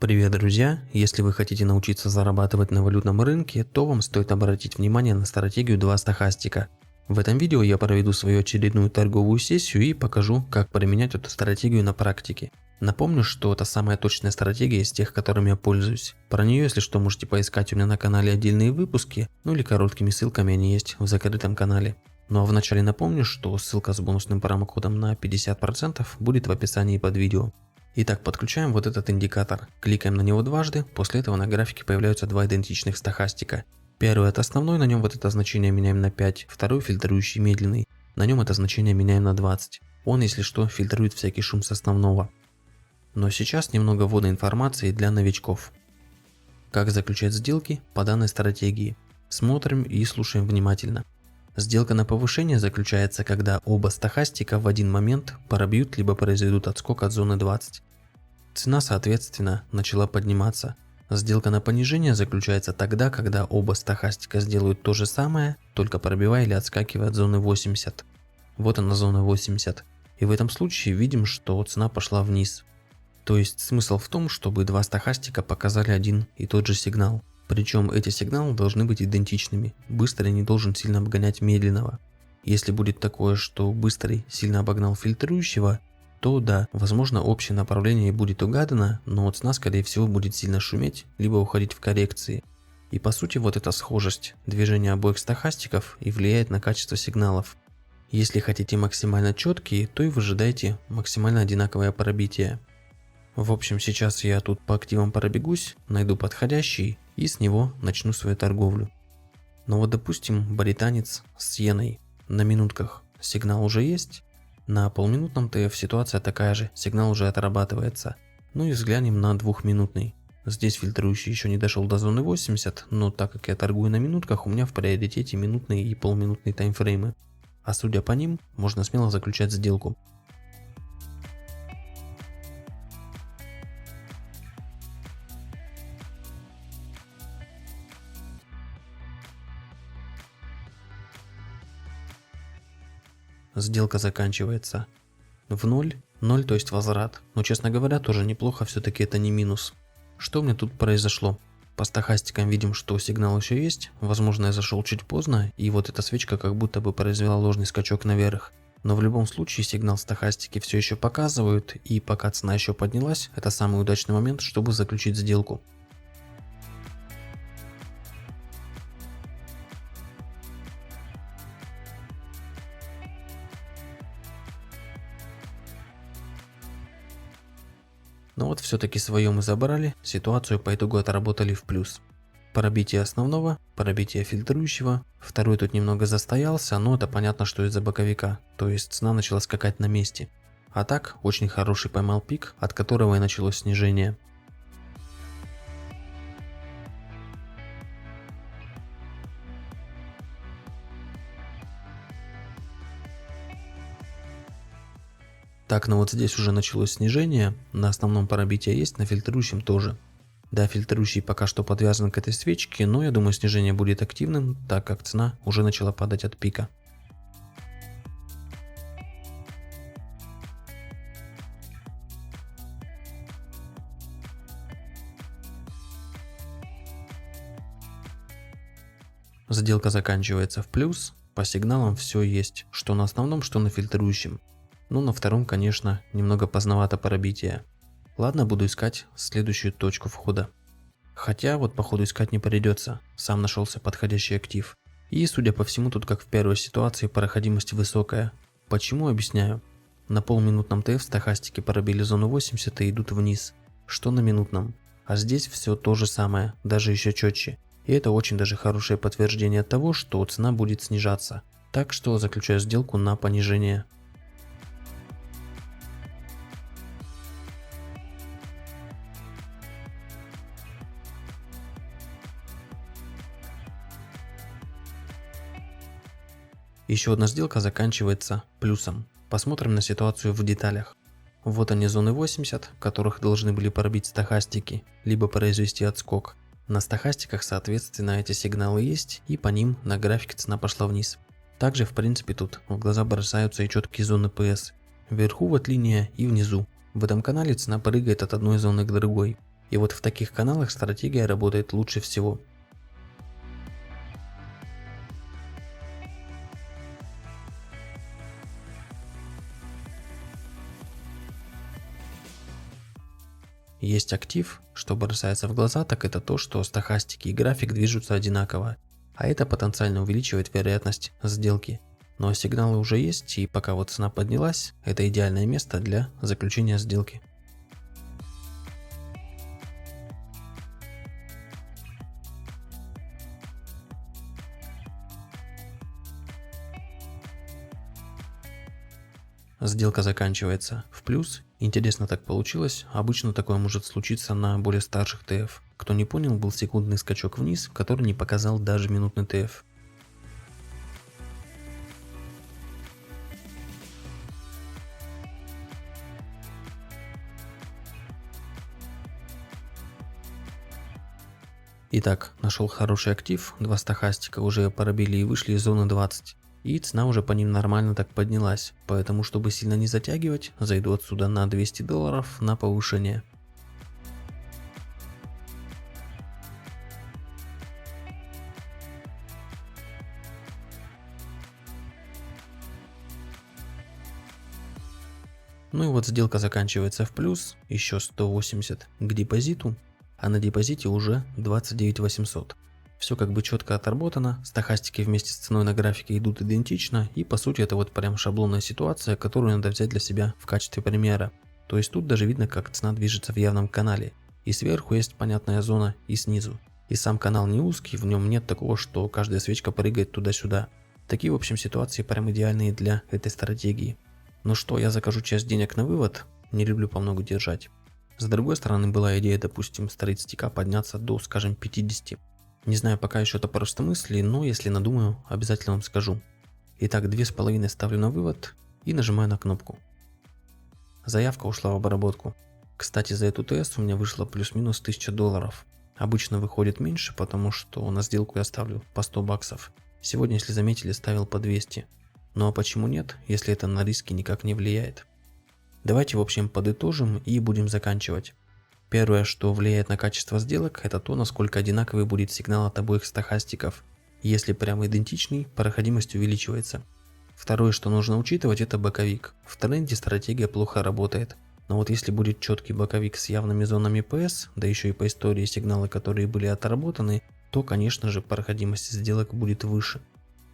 Привет, друзья! Если вы хотите научиться зарабатывать на валютном рынке, то вам стоит обратить внимание на стратегию 2 стохастика. В этом видео я проведу свою очередную торговую сессию и покажу, как применять эту стратегию на практике. Напомню, что это самая точная стратегия из тех, которыми я пользуюсь. Про нее, если что, можете поискать у меня на канале отдельные выпуски, ну или короткими ссылками они есть в закрытом канале. Ну а вначале напомню, что ссылка с бонусным промокодом на 50% будет в описании под видео. Итак, подключаем вот этот индикатор, кликаем на него дважды, после этого на графике появляются два идентичных стохастика. Первый это основной, на нем вот это значение меняем на 5, второй фильтрующий медленный, на нем это значение меняем на 20. Он, если что, фильтрует всякий шум с основного. Но сейчас немного вводной информации для новичков. Как заключать сделки по данной стратегии. Смотрим и слушаем внимательно. Сделка на повышение заключается, когда оба стохастика в один момент пробьют либо произведут отскок от зоны 20. Цена, соответственно, начала подниматься. Сделка на понижение заключается тогда, когда оба стохастика сделают то же самое, только пробивая или отскакивая от зоны 80. Вот она зона 80. И в этом случае видим, что цена пошла вниз. То есть смысл в том, чтобы два стохастика показали один и тот же сигнал. Причем эти сигналы должны быть идентичными. Быстрый не должен сильно обгонять медленного. Если будет такое, что быстрый сильно обогнал фильтрующего, то да, возможно общее направление будет угадано, но цена скорее всего будет сильно шуметь, либо уходить в коррекции. И по сути вот эта схожесть движения обоих стохастиков и влияет на качество сигналов. Если хотите максимально четкие, то и вы ожидаете максимально одинаковое пробитие. В общем, сейчас я тут по активам пробегусь, найду подходящий и с него начну свою торговлю. Но вот допустим британец с иеной. На минутках сигнал уже есть, на полминутном ТФ ситуация такая же, сигнал уже отрабатывается. Ну и взглянем на двухминутный. Здесь фильтрующий еще не дошел до зоны 80, но так как я торгую на минутках, у меня в приоритете минутные и полминутные таймфреймы. А судя по ним, можно смело заключать сделку. Сделка заканчивается в 0, 0 то есть возврат, но честно говоря тоже неплохо, все-таки это не минус. Что у меня тут произошло? По стохастикам видим, что сигнал еще есть, возможно я зашел чуть поздно и вот эта свечка как будто бы произвела ложный скачок наверх. Но в любом случае сигнал стохастики все еще показывают, и пока цена еще поднялась, это самый удачный момент, чтобы заключить сделку. Но вот все-таки свое мы забрали, ситуацию по итогу отработали в плюс. Пробитие основного, пробитие фильтрующего, второй тут немного застоялся, но это понятно, что из-за боковика, то есть цена начала скакать на месте. А так, очень хороший поймал пик, от которого и началось снижение. Так, ну вот здесь уже началось снижение, на основном пробитие есть, на фильтрующем тоже. Да, фильтрующий пока что подвязан к этой свечке, но я думаю снижение будет активным, так как цена уже начала падать от пика. Сделка заканчивается в плюс, по сигналам все есть, что на основном, что на фильтрующем. Но на втором, конечно, немного поздновато пробитие. Ладно, буду искать следующую точку входа. Хотя вот походу искать не придется, сам нашелся подходящий актив. И судя по всему тут как в первой ситуации проходимость высокая. Почему, объясняю. На полминутном ТФ стохастики пробили зону 80 и идут вниз, что на минутном. А здесь все то же самое, даже еще четче. И это очень даже хорошее подтверждение того, что цена будет снижаться. Так что заключаю сделку на понижение. Еще одна сделка заканчивается плюсом. Посмотрим на ситуацию в деталях. Вот они зоны 80, которых должны были пробить стохастики, либо произвести отскок. На стохастиках соответственно эти сигналы есть, и по ним на графике цена пошла вниз. Также в принципе тут в глаза бросаются и четкие зоны PS. Вверху вот линия и внизу. В этом канале цена прыгает от одной зоны к другой. И вот в таких каналах стратегия работает лучше всего. Есть актив, что бросается в глаза, так это то, что стохастики и график движутся одинаково, а это потенциально увеличивает вероятность сделки. Но сигналы уже есть, и пока вот цена поднялась, это идеальное место для заключения сделки. Сделка заканчивается в плюс. Интересно так получилось. Обычно такое может случиться на более старших ТФ. Кто не понял, был секундный скачок вниз, который не показал даже минутный ТФ. Итак, нашел хороший актив, 2 стохастика уже пробили и вышли из зоны 20. И цена уже по ним нормально так поднялась, поэтому чтобы сильно не затягивать, зайду отсюда на $200 на повышение. Ну и вот сделка заканчивается в плюс, еще 180 к депозиту, а на депозите уже 29 800. Все как бы четко отработано, стохастики вместе с ценой на графике идут идентично, и по сути это вот прям шаблонная ситуация, которую надо взять для себя в качестве примера. То есть тут даже видно, как цена движется в явном канале, и сверху есть понятная зона, и снизу. И сам канал не узкий, в нем нет такого, что каждая свечка прыгает туда-сюда. Такие в общем ситуации прям идеальные для этой стратегии. Ну что, я закажу часть денег на вывод, не люблю по много держать. С другой стороны была идея, допустим, старить стика подняться до, скажем, 50. Не знаю, пока еще это просто мысли, но если надумаю, обязательно вам скажу. Итак, 2,5 ставлю на вывод и нажимаю на кнопку. Заявка ушла в обработку. Кстати, за эту ТС у меня вышло плюс-минус $1000. Обычно выходит меньше, потому что на сделку я ставлю по $100. Сегодня, если заметили, ставил по 200. Ну а почему нет, если это на риски никак не влияет? Давайте в общем подытожим и будем заканчивать. Первое, что влияет на качество сделок, это то, насколько одинаковый будет сигнал от обоих стохастиков. Если прямо идентичный, проходимость увеличивается. Второе, что нужно учитывать, это боковик. В тренде стратегия плохо работает. Но вот если будет четкий боковик с явными зонами ПС, да еще и по истории сигналы, которые были отработаны, то конечно же проходимость сделок будет выше.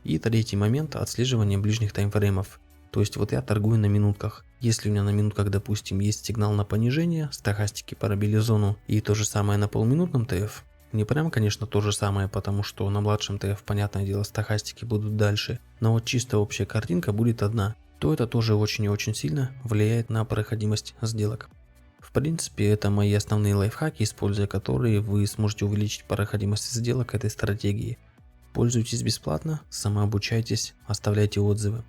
И третий момент – отслеживание ближних таймфреймов. То есть вот я торгую на минутках. Если у меня на минутках, допустим, есть сигнал на понижение, стохастики пробили зону, и то же самое на полминутном ТФ. Не прям, конечно, то же самое, потому что на младшем ТФ, понятное дело, стохастики будут дальше. Но вот чисто общая картинка будет одна. То это тоже очень и очень сильно влияет на проходимость сделок. В принципе, это мои основные лайфхаки, используя которые вы сможете увеличить проходимость сделок этой стратегии. Пользуйтесь бесплатно, самообучайтесь, оставляйте отзывы.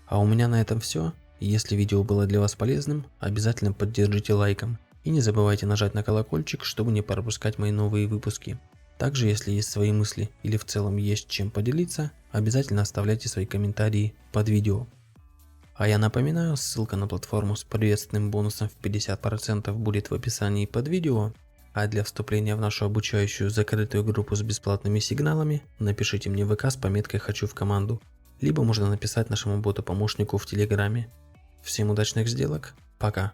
А у меня на этом все. Если видео было для вас полезным, обязательно поддержите лайком. И не забывайте нажать на колокольчик, чтобы не пропускать мои новые выпуски. Также, если есть свои мысли или в целом есть чем поделиться, обязательно оставляйте свои комментарии под видео. А я напоминаю, ссылка на платформу с приветственным бонусом в 50% будет в описании под видео. А для вступления в нашу обучающую закрытую группу с бесплатными сигналами напишите мне в ВК с пометкой «Хочу в команду». Либо можно написать нашему боту-помощнику в Телеграме. Всем удачных сделок, пока!